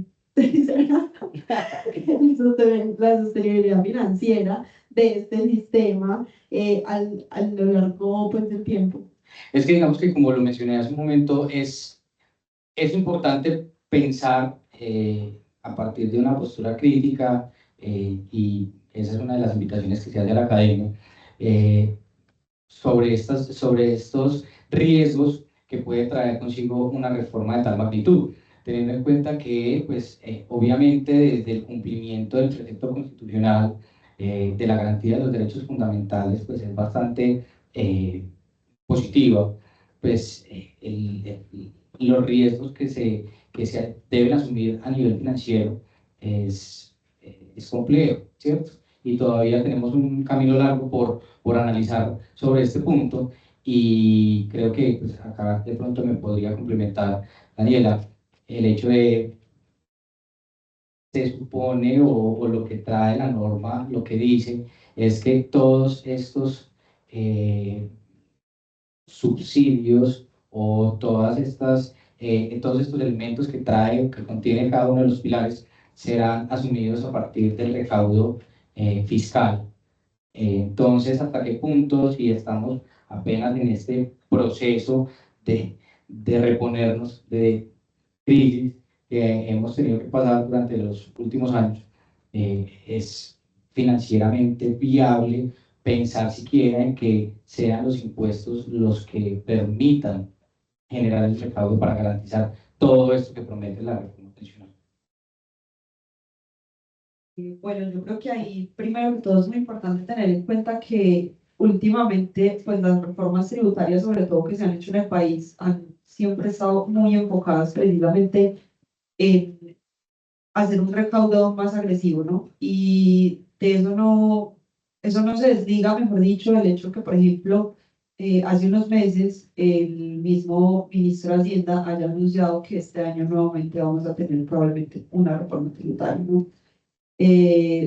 sostenibilidad financiera de este sistema a lo largo pues, del tiempo? Es que digamos que como lo mencioné hace un momento, es importante pensar a partir de una postura crítica y esa es una de las invitaciones que se hace a la academia sobre estos riesgos que puede traer consigo una reforma de tal magnitud, teniendo en cuenta que pues obviamente desde el cumplimiento del precepto constitucional de la garantía de los derechos fundamentales pues es bastante positiva, pues los riesgos que se deben asumir a nivel financiero es complejo, ¿cierto? Y todavía tenemos un camino largo por analizar sobre este punto y creo que pues, acá de pronto me podría complementar Daniela el hecho de se supone o lo que trae la norma, lo que dice es que todos estos subsidios o todos estos elementos que trae, que contiene cada uno de los pilares, serán asumidos a partir del recaudo fiscal. Entonces, ¿hasta qué punto, si estamos apenas en este proceso de reponernos de crisis que hemos tenido que pasar durante los últimos años, es financieramente viable pensar siquiera en que sean los impuestos los que permitan generar el recaudo para garantizar todo esto que promete la reforma pensional? Bueno, yo creo que ahí, primero que todo, es muy importante tener en cuenta que últimamente, pues las reformas tributarias, sobre todo que se han hecho en el país, han siempre estado muy enfocadas precisamente en hacer un recaudo más agresivo, ¿no? Y de eso no se desliga, mejor dicho, del hecho que, por ejemplo, hace unos meses el mismo ministro de Hacienda haya anunciado que este año nuevamente vamos a tener probablemente una reforma tributaria, ¿no?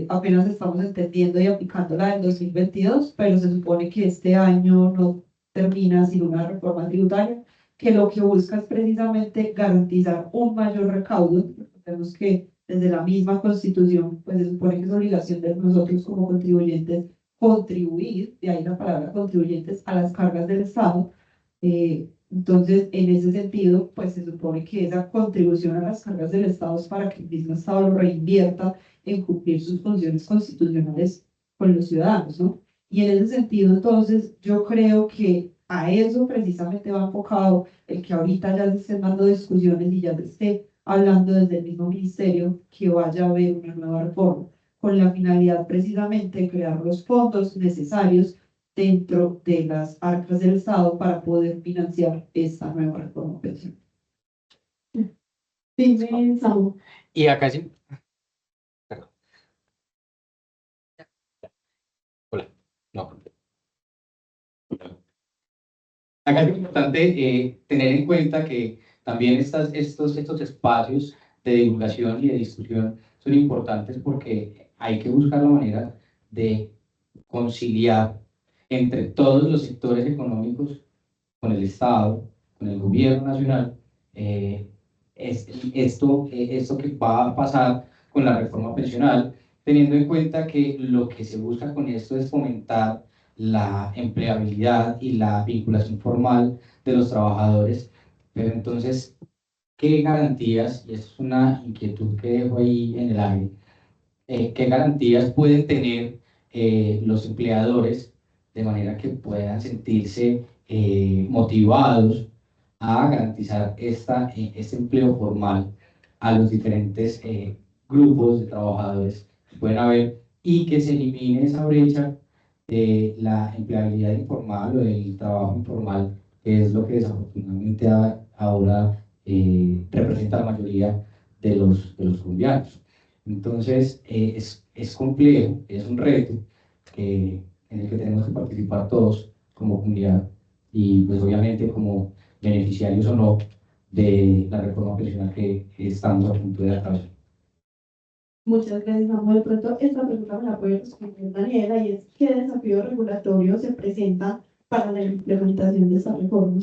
Apenas estamos entendiendo y aplicando la del 2022, pero se supone que este año no termina sin una reforma tributaria, que lo que busca es precisamente garantizar un mayor recaudo. Tenemos que desde la misma Constitución, pues se supone que es obligación de nosotros como contribuyentes contribuir, de ahí la palabra contribuyentes, a las cargas del Estado. Entonces, en ese sentido, pues se supone que esa contribución a las cargas del Estado es para que el mismo Estado lo reinvierta en cumplir sus funciones constitucionales con los ciudadanos, ¿no? Y en ese sentido, entonces, yo creo que a eso precisamente va enfocado el que ahorita ya se estén dando discusiones y ya se esté hablando desde el mismo ministerio que vaya a haber una nueva reforma, con la finalidad precisamente de crear los fondos necesarios dentro de las arcas del Estado para poder financiar esta nueva reforma pensional. Dime, Samu. Y acá sí. Perdón. Hola. No. Acá es importante tener en cuenta que también estos espacios de divulgación y de discusión son importantes porque hay que buscar la manera de conciliar entre todos los sectores económicos, con el Estado, con el gobierno nacional, eh, esto que va a pasar con la reforma pensional, teniendo en cuenta que lo que se busca con esto es fomentar la empleabilidad y la vinculación formal de los trabajadores. Pero entonces, ¿qué garantías, y es una inquietud que dejo ahí en el aire, qué garantías pueden tener los empleadores de manera que puedan sentirse motivados a garantizar este empleo formal a los diferentes grupos de trabajadores que pueden haber y que se elimine esa brecha de la empleabilidad informal o del trabajo informal, que es lo que desafortunadamente ahora representa la mayoría de los colombianos? Entonces, es complejo, es un reto en el que tenemos que participar todos como comunidad y pues obviamente como beneficiarios o no de la reforma pensional que estamos a punto de atravesar. Muchas gracias, Samuel. De pronto, esta pregunta me la puede responder Daniela, y es: ¿qué desafíos regulatorios se presentan para la implementación de esta reforma?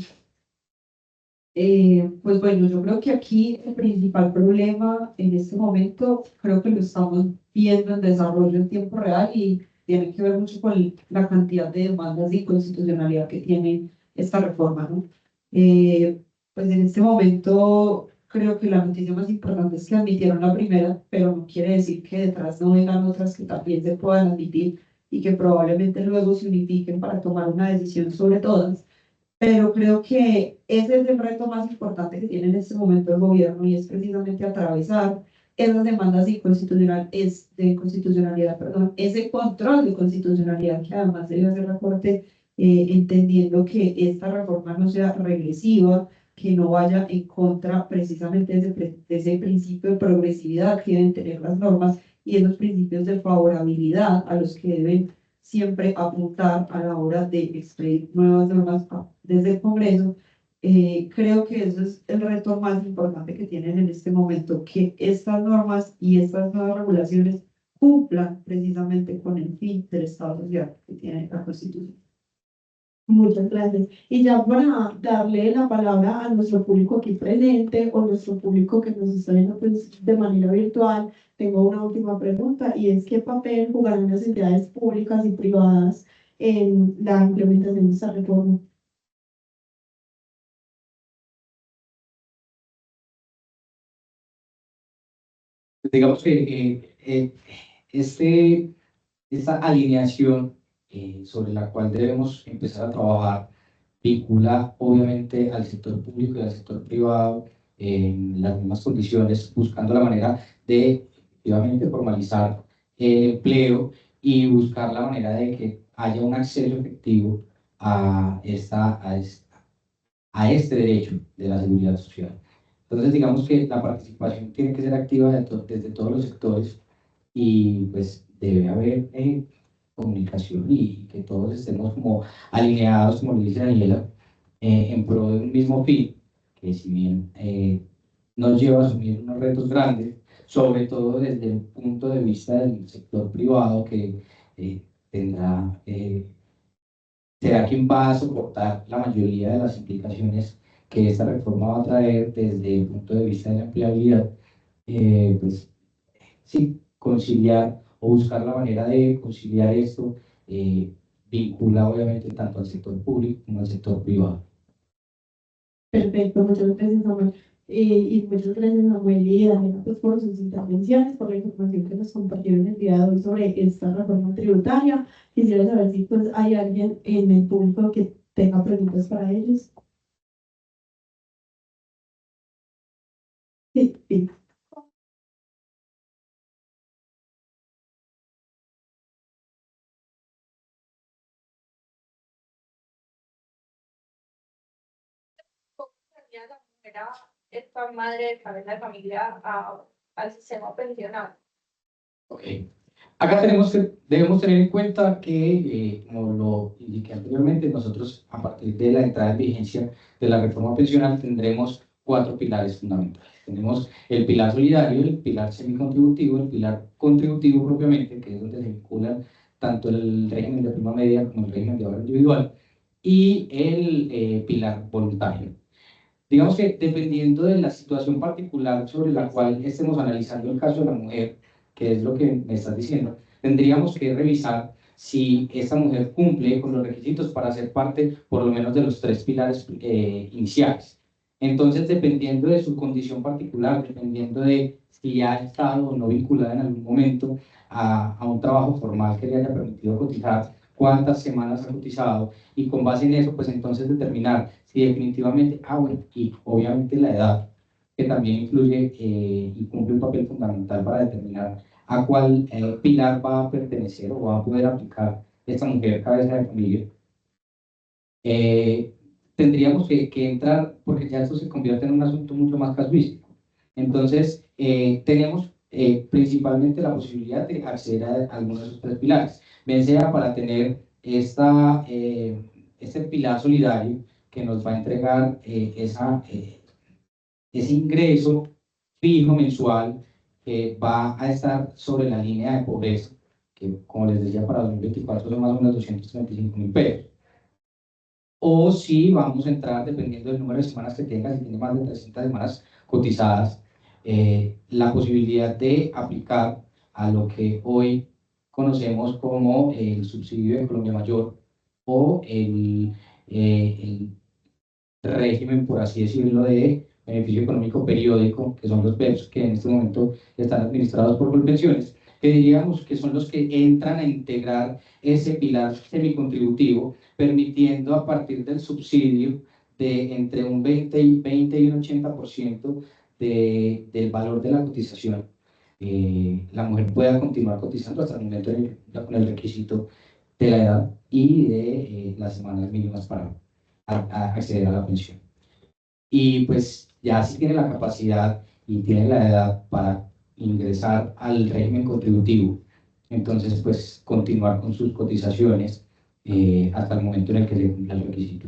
Pues bueno, yo creo que aquí el principal problema en este momento, creo que lo estamos viendo en desarrollo en tiempo real y tiene que ver mucho con la cantidad de demandas de inconstitucionalidad que tiene esta reforma, ¿no? Pues en este momento creo que la noticia más importante es que admitieron la primera, pero no quiere decir que detrás no vengan otras que también se puedan admitir y que probablemente luego se unifiquen para tomar una decisión sobre todas. Pero creo que ese es el reto más importante que tiene en este momento el gobierno, y es precisamente atravesar esas demandas de constitucionalidad, perdón, ese control de constitucionalidad que además debe hacer la Corte, entendiendo que esta reforma no sea regresiva, que no vaya en contra precisamente de ese principio de progresividad que deben tener las normas y esos principios de favorabilidad a los que deben siempre apuntar a la hora de expedir nuevas normas desde el Congreso. Creo que eso es el reto más importante que tienen en este momento, que estas normas y estas nuevas regulaciones cumplan precisamente con el fin del Estado social que tiene la Constitución. Muchas gracias. Y ya para darle la palabra a nuestro público aquí presente o nuestro público que nos está viendo pues, de manera virtual, tengo una última pregunta, y es: ¿qué papel jugarán las entidades públicas y privadas en la implementación de esta reforma? Digamos que esta alineación sobre la cual debemos empezar a trabajar vincula obviamente al sector público y al sector privado en las mismas condiciones, buscando la manera de efectivamente formalizar el empleo y buscar la manera de que haya un acceso efectivo a este derecho de la seguridad social. Entonces, digamos que la participación tiene que ser activa desde todos los sectores y pues debe haber comunicación y que todos estemos como alineados, como lo dice Daniela, en pro de un mismo fin, que si bien nos lleva a asumir unos retos grandes, sobre todo desde el punto de vista del sector privado que tendrá será quien va a soportar la mayoría de las implicaciones que esta reforma va a traer desde el punto de vista de la empleabilidad, pues sí, conciliar o buscar la manera de conciliar esto vincula obviamente tanto al sector público como al sector privado. Perfecto, muchas gracias, Samuel. Y muchas gracias, Samuel y Daniela, pues, por sus intervenciones, por la información que nos compartieron el día de hoy sobre esta reforma tributaria. Quisiera saber si pues, hay alguien en el público que tenga preguntas para ellos. Sí, sí. La mujer a esta madre de cabeza de familia al sistema pensional. Ok. Acá debemos tener en cuenta que, como lo indiqué anteriormente, nosotros a partir de la entrada en vigencia de la reforma pensional tendremos 4 pilares fundamentales. Tenemos el pilar solidario, el pilar semicontributivo, el pilar contributivo propiamente, que es donde se vinculan tanto el régimen de prima media como el régimen de ahorro individual, y el pilar voluntario. Digamos que dependiendo de la situación particular sobre la cual estemos analizando el caso de la mujer, que es lo que me estás diciendo, tendríamos que revisar si esta mujer cumple con los requisitos para ser parte por lo menos de los 3 pilares iniciales. Entonces, dependiendo de su condición particular, dependiendo de si ha estado o no vinculada en algún momento a un trabajo formal que le haya permitido cotizar, cuántas semanas ha cotizado, y con base en eso, pues entonces determinar si definitivamente, bueno, y obviamente la edad, que también influye y cumple un papel fundamental para determinar a cuál pilar va a pertenecer o va a poder aplicar esta mujer cabeza de familia. Tendríamos que entrar, porque ya esto se convierte en un asunto mucho más casuístico. Entonces, tenemos principalmente la posibilidad de acceder a algunos de esos 3 pilares, bien sea para tener este pilar solidario que nos va a entregar ese ingreso fijo mensual que va a estar sobre la línea de pobreza, que como les decía para 2024 son más o menos 235.000 pesos. O si vamos a entrar, dependiendo del número de semanas que tenga, si tiene más de 300 semanas cotizadas, la posibilidad de aplicar a lo que hoy conocemos como el subsidio de Colombia Mayor o el régimen, por así decirlo, de beneficio económico periódico, que son los BEPS, que en este momento están administrados por Colpensiones, que diríamos que son los que entran a integrar ese pilar semicontributivo, permitiendo a partir del subsidio de entre un 20 y un 80% del valor de la cotización, la mujer pueda continuar cotizando hasta el momento con el requisito de la edad y de las semanas mínimas para acceder a la pensión. Y pues ya si tiene la capacidad y tiene la edad para ingresar al régimen contributivo, entonces pues continuar con sus cotizaciones hasta el momento en el que se cumpla el requisito.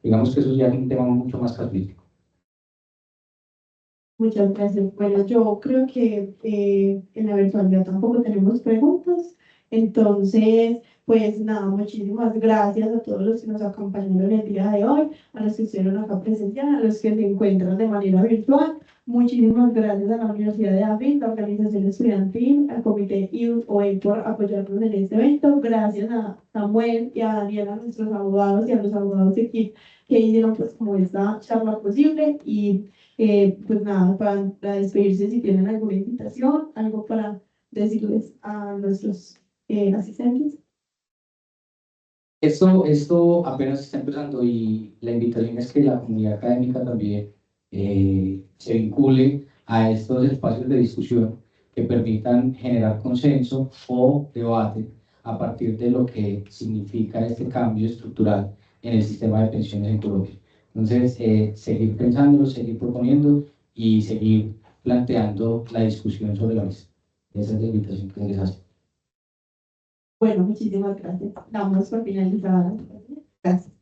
Digamos que eso ya es un tema mucho más casuístico. Muchas gracias. Bueno, yo creo que en la virtualidad tampoco tenemos preguntas. Entonces, pues nada, muchísimas gracias a todos los que nos acompañaron el día de hoy, a los que estuvieron acá presencial, a los que se encuentran de manera virtual. Muchísimas gracias a la Universidad de AFIT, la organización estudiantil, al Comité IUOE por apoyarnos en este evento. Gracias a Samuel y a Daniela, nuestros abogados, y a los abogados de equipo que hicieron pues como esta charla posible. Y pues nada, para despedirse, si tienen alguna invitación, algo para decirles a nuestros asistentes. Esto apenas está empezando y la invitación es que la comunidad académica también se vincule a estos espacios de discusión que permitan generar consenso o debate a partir de lo que significa este cambio estructural en el sistema de pensiones en Colombia. Entonces, seguir pensándolo, seguir proponiendo y seguir planteando la discusión sobre la mesa. Esa es la invitación que les hace. Bueno, muchísimas gracias. Damos por finalizada. Gracias.